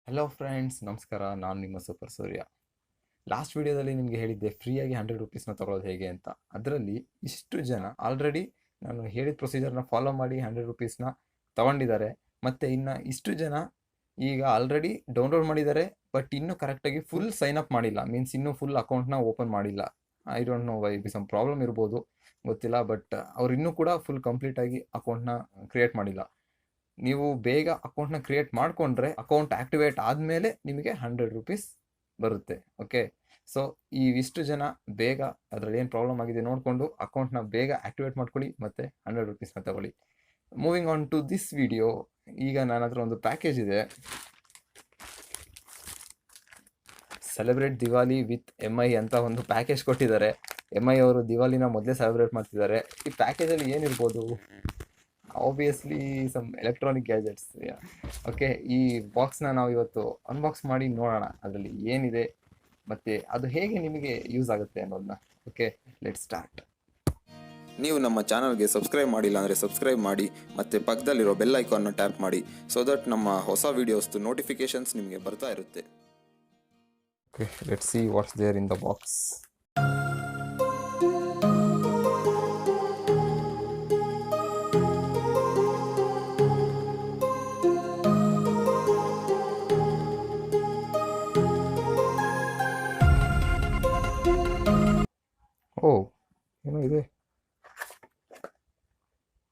Hello friends, ನಮಸ್ಕಾರ. ನಾನು ನಿಮ್ಮ ಸೂಪರ್ ಸೂರ್ಯ. ಲಾಸ್ಟ್ ವಿಡಿಯೋದಲ್ಲಿ ನಿಮಗೆ ಹೇಳಿದ್ದೆ ಫ್ರೀಯಾಗಿ 100 ರೂಪೀಸ್ನ ತಗೊಳ್ಳೋದು ಹೇಗೆ ಅಂತ. ಅದರಲ್ಲಿ ಇಷ್ಟು ಜನ ಆಲ್ರೆಡಿ ನಾನು ಹೇಳಿದ ಪ್ರೊಸೀಜರ್ನ ಫಾಲೋ ಮಾಡಿ 100 ರೂಪೀಸ್ನ ತಗೊಂಡಿದ್ದಾರೆ. ಮತ್ತು ಇನ್ನು ಇಷ್ಟು ಜನ ಈಗ ಆಲ್ರೆಡಿ ಡೌನ್ಲೋಡ್ ಮಾಡಿದ್ದಾರೆ, ಬಟ್ ಇನ್ನೂ ಕರೆಕ್ಟಾಗಿ ಫುಲ್ ಸೈನ್ ಅಪ್ ಮಾಡಿಲ್ಲ. ಮೀನ್ಸ್ ಇನ್ನೂ ಫುಲ್ ಅಕೌಂಟ್ನ ಓಪನ್ ಮಾಡಿಲ್ಲ. I don't know why, some problem ಇರ್ಬೋದು, ಗೊತ್ತಿಲ್ಲ. ಬಟ್ ಅವ್ರು ಇನ್ನೂ ಕೂಡ ಫುಲ್ ಕಂಪ್ಲೀಟಾಗಿ ಅಕೌಂಟ್ನ ಕ್ರಿಯೇಟ್ ಮಾಡಿಲ್ಲ. ನೀವು ಬೇಗ ಅಕೌಂಟ್ನ ಕ್ರಿಯೇಟ್ ಮಾಡಿಕೊಂಡ್ರೆ ಅಕೌಂಟ್ ಆಕ್ಟಿವೇಟ್ ಆದಮೇಲೆ ನಿಮಗೆ 100 ರೂಪೀಸ್ ಬರುತ್ತೆ. ಓಕೆ, ಸೊ ಇಷ್ಟು ಜನ ಬೇಗ ಅದರಲ್ಲಿ ಏನು ಪ್ರಾಬ್ಲಮ್ ಆಗಿದೆ ನೋಡಿಕೊಂಡು ಅಕೌಂಟ್ನ ಬೇಗ ಆಕ್ಟಿವೇಟ್ ಮಾಡ್ಕೊಳ್ಳಿ ಮತ್ತು 100 ರೂಪೀಸ್ನ ತಗೊಳ್ಳಿ. Moving on to this video. ಈಗ ನನ್ನ ಹತ್ರ ಒಂದು ಪ್ಯಾಕೇಜ್ ಇದೆ, ಸೆಲೆಬ್ರೇಟ್ ದಿವಾಲಿ ವಿತ್ MI ಅಂತ ಒಂದು ಪ್ಯಾಕೇಜ್ ಕೊಟ್ಟಿದ್ದಾರೆ. MI ಅವರು ದಿವಾಲಿನ ಮೊದಲೇ ಸೆಲೆಬ್ರೇಟ್ ಮಾಡ್ತಿದ್ದಾರೆ. ಈ ಪ್ಯಾಕೇಜಲ್ಲಿ ಏನಿರ್ಬೋದು? Obviously some electronic gadgets. Okay, ಈ ಬಾಕ್ಸ್ನ ನಾವು ಇವತ್ತು ಅನ್ಬಾಕ್ಸ್ ಮಾಡಿ ನೋಡೋಣ ಅದರಲ್ಲಿ ಏನಿದೆ ಮತ್ತು ಅದು ಹೇಗೆ ನಿಮಗೆ ಯೂಸ್ ಆಗುತ್ತೆ ಅನ್ನೋದನ್ನ. Okay, let start. ನೀವು ನಮ್ಮ ಚಾನಲ್ಗೆ ಸಬ್ಸ್ಕ್ರೈಬ್ ಮಾಡಿಲ್ಲ ಅಂದರೆ ಸಬ್ಸ್ಕ್ರೈಬ್ ಮಾಡಿ ಮತ್ತು ಪಕ್ಕದಲ್ಲಿರೋ ಬೆಲ್ ಐಕಾನ್ನ ಟ್ಯಾಪ್ ಮಾಡಿ, ಸೊ ದಟ್ ನಮ್ಮ ಹೊಸ ವೀಡಿಯೋಸ್ದು ನೋಟಿಫಿಕೇಶನ್ಸ್ ನಿಮಗೆ ಬರ್ತಾ ಇರುತ್ತೆ. Okay, let see what's there in the box. Oh, ಏನೋ ಇದೆ.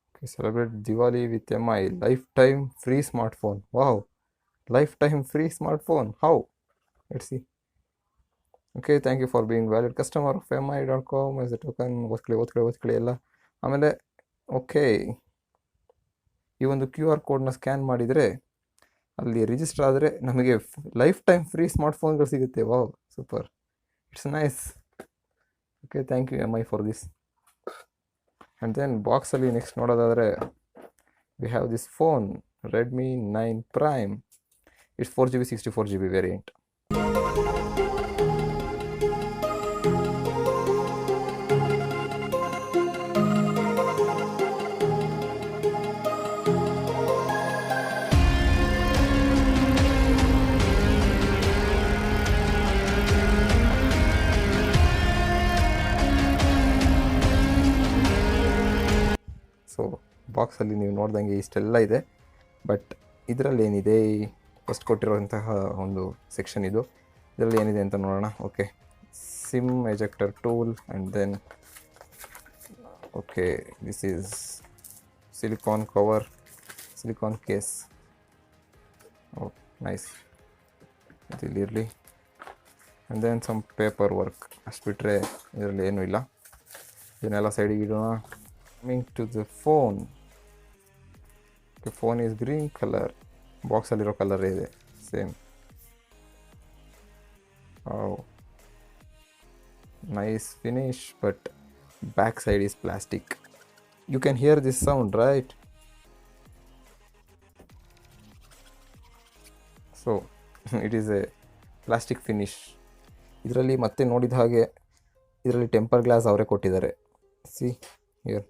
Okay, celebrate Diwali with MI, lifetime free smartphone. Wow, lifetime free smartphone, how? Let's see. Okay, thank you for being valid customer of MI.com as a token. ಓದ್ಕೊಳ್ಳಿ ಎಲ್ಲ. ಆಮೇಲೆ okay, ಈ ಒಂದು QR ಕೋಡ್ನ scan ಮಾಡಿದರೆ ಅಲ್ಲಿ register ಆದರೆ ನಮಗೆ ಲೈಫ್ ಟೈಮ್ ಫ್ರೀ ಸ್ಮಾರ್ಟ್ಫೋನ್ಗಳು ಸಿಗುತ್ತೆ. Wow, super, it's nice. Okay, thank you MI for this. And then ಬಾಕ್ಸಲ್ಲಿ ನೆಕ್ಸ್ಟ್ ನೋಡೋದಾದರೆ we have this phone, Redmi 9 Prime. It's 4GB 64GB variant. So ಬಾಕ್ಸಲ್ಲಿ ನೀವು ನೋಡ್ದಂಗೆ ಇಷ್ಟೆಲ್ಲ ಇದೆ. ಬಟ್ ಇದರಲ್ಲಿ ಏನಿದೆ, ಫಸ್ಟ್ ಕೊಟ್ಟಿರುವಂತಹ ಒಂದು ಸೆಕ್ಷನ್ ಇದು. ಇದರಲ್ಲಿ ಏನಿದೆ ಅಂತ ನೋಡೋಣ. Okay, SIM ejector tool, and then okay, this is silicon cover, silicon case. Oh nice, ಇದಿಲ್ಲಿರಲಿ. And then some paper work. ಅಷ್ಟು ಬಿಟ್ಟರೆ ಇದರಲ್ಲಿ ಏನೂ ಇಲ್ಲ. ಇದನ್ನೆಲ್ಲ ಸೈಡಿಗೆ ಇಡೋಣ. Coming to the phone. The phone is green color. Box aliro color ಇದೆ same. Oh, nice finish, but back side is plastic. You can hear this sound, right? So it is a plastic finish. ಇದರಲ್ಲಿ ಮತ್ತೆ ನೋಡಿದ ಹಾಗೆ ಇದರಲ್ಲಿ temper glass ಅವರೇ ಕೊಟ್ಟಿದ್ದಾರೆ. See here,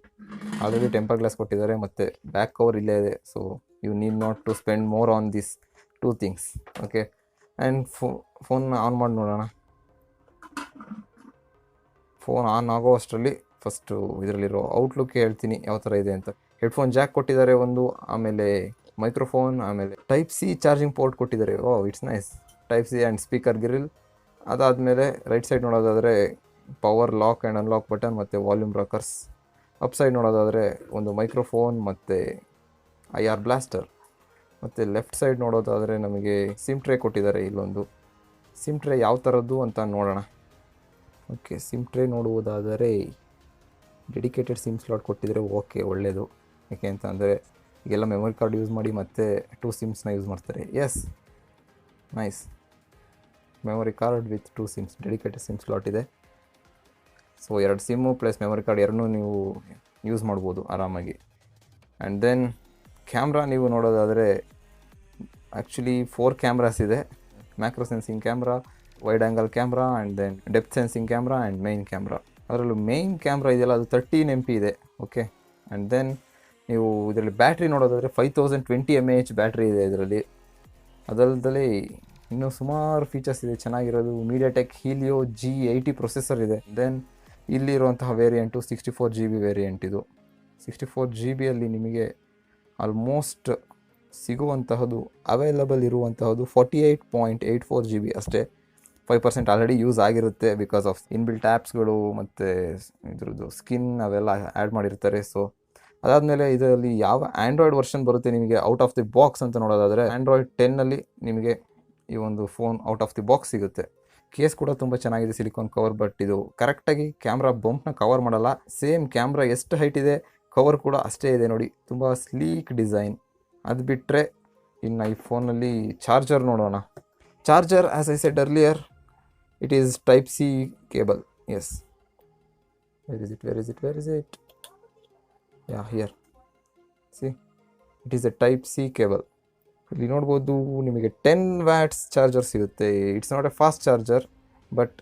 already temper glass ಕೊಟ್ಟಿದ್ದಾರೆ ಮತ್ತು ಬ್ಯಾಕ್ ಕವರ್ ಇಲ್ಲೇ ಇದೆ. So you need not to spend more on this two things. Okay, and ಫೋನ್ನ ಆನ್ ಮಾಡಿ ನೋಡೋಣ. ಫೋನ್ ಆನ್ ಆಗೋ ಅಷ್ಟರಲ್ಲಿ ಫಸ್ಟು ಇದರಲ್ಲಿರೋ ಔಟ್ಲುಕ್ ಹೇಳ್ತೀನಿ ಯಾವ ಥರ ಇದೆ ಅಂತ. ಹೆಡ್ಫೋನ್ ಜಾಕ್ ಕೊಟ್ಟಿದ್ದಾರೆ ಒಂದು, ಆಮೇಲೆ ಮೈಕ್ರೋಫೋನ್, ಆಮೇಲೆ Type-C ಚಾರ್ಜಿಂಗ್ ಪೋರ್ಟ್ ಕೊಟ್ಟಿದ್ದಾರೆ. Oh, it's nice. Type-C and speaker grill. ಅದಾದಮೇಲೆ ರೈಟ್ ಸೈಡ್ ನೋಡೋದಾದರೆ power lock and unlock button ಮತ್ತು ವಾಲ್ಯೂಮ್ ರಾಕರ್ಸ್. ಅಪ್ ಸೈಡ್ ನೋಡೋದಾದರೆ ಒಂದು ಮೈಕ್ರೋಫೋನ್ ಮತ್ತು IR ಬ್ಲಾಸ್ಟರ್. ಮತ್ತು ಲೆಫ್ಟ್ ಸೈಡ್ ನೋಡೋದಾದರೆ ನಮಗೆ ಸಿಮ್ ಟ್ರೇ ಕೊಟ್ಟಿದ್ದಾರೆ. ಇಲ್ಲೊಂದು ಸಿಮ್ ಟ್ರೇ ಯಾವ ಥರದ್ದು ಅಂತ ನೋಡೋಣ. ಓಕೆ, ಸಿಮ್ ಟ್ರೇ ನೋಡುವುದಾದರೆ ಡೆಡಿಕೇಟೆಡ್ ಸಿಮ್ ಸ್ಲಾಟ್ ಕೊಟ್ಟಿದ್ದಾರೆ. ಓಕೆ, ಒಳ್ಳೆಯದು. ಯಾಕೆ ಅಂತ ಅಂದರೆ ಈಗೆಲ್ಲ ಮೆಮೊರಿ ಕಾರ್ಡ್ ಯೂಸ್ ಮಾಡಿ ಮತ್ತೆ 2 ಸಿಮ್ಸ್ನ ಯೂಸ್ ಮಾಡ್ತಾರೆ. Yes, nice. Memory card with 2 SIMs, dedicated SIM slot ಇದೆ. So 2 SIM plus memory card ಎರಡನ್ನೂ ನೀವು ಯೂಸ್ ಮಾಡ್ಬೋದು ಆರಾಮಾಗಿ. ಆ್ಯಂಡ್ ದೆನ್ ಕ್ಯಾಮ್ರಾ ನೀವು ನೋಡೋದಾದರೆ ಆ್ಯಕ್ಚುಲಿ 4 ಕ್ಯಾಮ್ರಾಸ್ ಇದೆ. Macro sensing camera, wide angle camera, and then depth sensing camera and main camera. ಅದರಲ್ಲೂ main camera ಇದೆಯಲ್ಲ, ಅದು 13 MP ಇದೆ. ಓಕೆ, ಆ್ಯಂಡ್ ದೆನ್ ನೀವು ಇದರಲ್ಲಿ ಬ್ಯಾಟ್ರಿ ನೋಡೋದಾದರೆ 5020 mAh ಬ್ಯಾಟ್ರಿ ಇದೆ ಇದರಲ್ಲಿ. ಅದಲ್ಲದೆ ಇನ್ನೂ ಸುಮಾರು ಫೀಚರ್ಸ್ ಇದೆ ಚೆನ್ನಾಗಿರೋದು. ಮೀಡಿಯಾಟೆಕ್ ಹೀಲಿಯೋ G80 ಪ್ರೊಸೆಸರ್ ಇದೆ. ದೆನ್ ಇಲ್ಲಿರುವಂತಹ ವೇರಿಯಂಟು 64 GB ವೇರಿಯಂಟ್. ಇದು 64 GB ನಿಮಗೆ ಆಲ್ಮೋಸ್ಟ್ ಸಿಗುವಂತಹದ್ದು ಅವೈಲಬಲ್ ಇರುವಂತಹದ್ದು 48.84 GB ಅಷ್ಟೇ. 5% ಆಲ್ರೆಡಿ ಯೂಸ್ ಆಗಿರುತ್ತೆ ಬಿಕಾಸ್ ಆಫ್ ಇನ್ಬಿಲ್ಟ್ ಆ್ಯಪ್ಸ್ಗಳು ಮತ್ತು ಇದ್ರದ್ದು ಸ್ಕಿನ್ ಅವೆಲ್ಲ ಆ್ಯಡ್ ಮಾಡಿರ್ತಾರೆ. ಸೊ ಅದಾದಮೇಲೆ ಇದರಲ್ಲಿ ಯಾವ ಆ್ಯಂಡ್ರಾಯ್ಡ್ ವರ್ಷನ್ ಬರುತ್ತೆ ನಿಮಗೆ ಔಟ್ ಆಫ್ ದಿ ಬಾಕ್ಸ್ ಅಂತ ನೋಡೋದಾದರೆ ಆ್ಯಂಡ್ರಾಯ್ಡ್ 10 ನಿಮಗೆ ಈ ಒಂದು phone out of the box ಸಿಗುತ್ತೆ. ಕೇಸ್ ಕೂಡ ತುಂಬ ಚೆನ್ನಾಗಿದೆ, ಸಿಲಿಕಾನ್ ಕವರ್. ಬಟ್ ಇದು ಕರೆಕ್ಟಾಗಿ ಕ್ಯಾಮ್ರಾ ಬಂಪ್ನ ಕವರ್ ಮಾಡಲ್ಲ. ಸೇಮ್ ಕ್ಯಾಮ್ರಾ ಎಷ್ಟು ಹೈಟ್ ಇದೆ ಕವರ್ ಕೂಡ ಅಷ್ಟೇ ಇದೆ ನೋಡಿ, ತುಂಬ ಸ್ಲೀಕ್ ಡಿಸೈನ್. ಅದು ಬಿಟ್ಟರೆ ಇನ್ನು ಈ ಫೋನಲ್ಲಿ ಚಾರ್ಜರ್ ನೋಡೋಣ. Charger as I said earlier, it is type C cable. Yes, where is it yeah here see, it is a type C cable. ಇಲ್ಲಿ ನೋಡ್ಬೋದು ನಿಮಗೆ 10 ವ್ಯಾಟ್ಸ್ ಚಾರ್ಜರ್ ಸಿಗುತ್ತೆ. It's not a fast charger but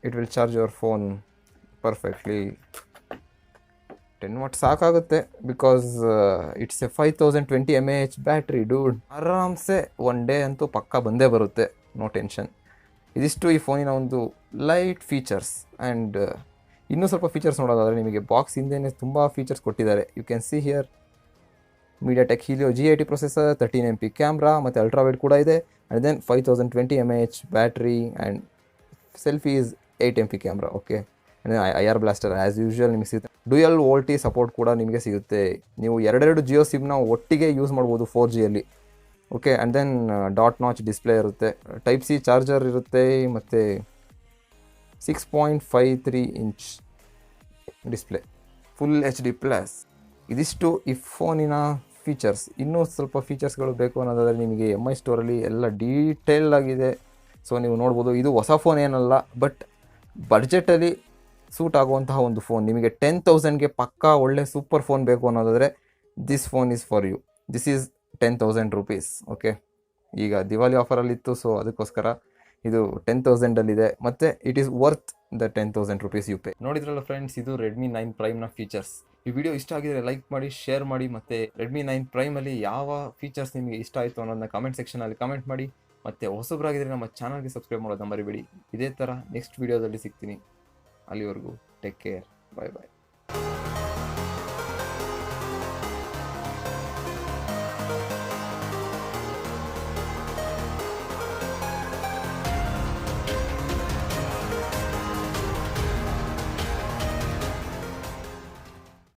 it will charge your phone perfectly. 10 watt ಸಾಕಾಗುತ್ತೆ because it's a 5020 mAh battery. Dude, ಆರಾಮ್ಸೆ one day ಅಂತೂ ಪಕ್ಕ ಬಂದೇ ಬರುತ್ತೆ, ನೋ ಟೆನ್ಷನ್. ಇದಿಷ್ಟು ಈ ಫೋನಿನ ಒಂದು ಲೈಟ್ ಫೀಚರ್ಸ್. ಆ್ಯಂಡ್ ಇನ್ನೂ ಸ್ವಲ್ಪ ಫೀಚರ್ಸ್ ನೋಡೋದಾದರೆ ನಿಮಗೆ ಬಾಕ್ಸ್ ಹಿಂದೆಯೇ ತುಂಬ ಫೀಚರ್ಸ್ ಕೊಟ್ಟಿದ್ದಾರೆ. You can see here MediaTek Helio G80 processor, 13 MP camera ಮತ್ತು ಅಲ್ಟ್ರಾವೈಡ್ ಕೂಡ ಇದೆ. And then 5020 mAh battery and selfie is 8 MP camera. Okay, and IR blaster as usual ನಿಮಗೆ ಸಿಗುತ್ತೆ. ಡ್ಯುಯಲ್ ವೋಲ್ಟಿ ಸಪೋರ್ಟ್ ಕೂಡ ನಿಮಗೆ ಸಿಗುತ್ತೆ. ನೀವು ಎರಡೆರಡು ಜಿಯೋ ಸಿಮ್ನ ಒಟ್ಟಿಗೆ ಯೂಸ್ ಮಾಡ್ಬೋದು 4Gಯಲ್ಲಿ. Okay, and then dot notch display ಇರುತ್ತೆ, ಟೈಪ್ ಸಿ ಚಾರ್ಜರ್ ಇರುತ್ತೆ ಮತ್ತು 6.53 ಇಂಚ್ ಡಿಸ್ಪ್ಲೇ, ಫುಲ್ HD+. ಇದಿಷ್ಟು ಈ ಫೋನಿನ ಫೀಚರ್ಸ್. ಇನ್ನೂ ಸ್ವಲ್ಪ ಫೀಚರ್ಸ್ಗಳು ಬೇಕು ಅನ್ನೋದಾದರೆ ನಿಮಗೆ MI ಸ್ಟೋರಲ್ಲಿ ಎಲ್ಲ ಡೀಟೇಲ್ ಆಗಿದೆ. ಸೊ ನೀವು ನೋಡ್ಬೋದು, ಇದು ಹೊಸ ಫೋನ್ ಏನಲ್ಲ, ಬಟ್ ಬಡ್ಜೆಟಲ್ಲಿ ಸೂಟ್ ಆಗುವಂತಹ ಒಂದು ಫೋನ್. ನಿಮಗೆ 10,000ಗೆ ಪಕ್ಕಾ ಒಳ್ಳೆ ಸೂಪರ್ ಫೋನ್ ಬೇಕು ಅನ್ನೋದಾದರೆ this phone is for you. This is 10,000 rupees. Okay, ಈಗ ದಿವಾಲಿ ಆಫರಲ್ಲಿತ್ತು, ಸೊ ಅದಕ್ಕೋಸ್ಕರ ಇದು 10,000ಅಲ್ಲಿದೆ ಮತ್ತು it is worth the 10,000 rupees you pay. ನೋಡಿದ್ರಲ್ಲ ಫ್ರೆಂಡ್ಸ್, ಇದು ರೆಡ್ಮಿ 9 ಪ್ರೈಮ್ನ ಫೀಚರ್ಸ್. ಈ ವಿಡಿಯೋ ಇಷ್ಟ ಆಗಿದ್ರೆ ಲೈಕ್ ಮಾಡಿ, ಶೇರ್ ಮಾಡಿ, ಮತ್ತು ರೆಡ್ಮಿ 9 ಪ್ರೈಮಲ್ಲಿ ಯಾವ ಫೀಚರ್ಸ್ ನಿಮಗೆ ಇಷ್ಟ ಆಯಿತು ಅನ್ನೋದನ್ನ ಕಮೆಂಟ್ ಸೆಕ್ಷನಲ್ಲಿ ಕಮೆಂಟ್ ಮಾಡಿ. ಮತ್ತು ಹೊಸಬರಾಗಿದ್ದರೆ ನಮ್ಮ ಚಾನಲ್ಗೆ ಸಬ್ಸ್ಕ್ರೈಬ್ ಮಾಡೋದನ್ನ ಮರಿಬೇಡಿ. ಇದೇ ಥರ ನೆಕ್ಸ್ಟ್ ವೀಡಿಯೋದಲ್ಲಿ ಸಿಗ್ತೀನಿ. ಅಲ್ಲಿವರೆಗೂ ಟೇಕ್ ಕೇರ್, ಬಾಯ್ ಬಾಯ್.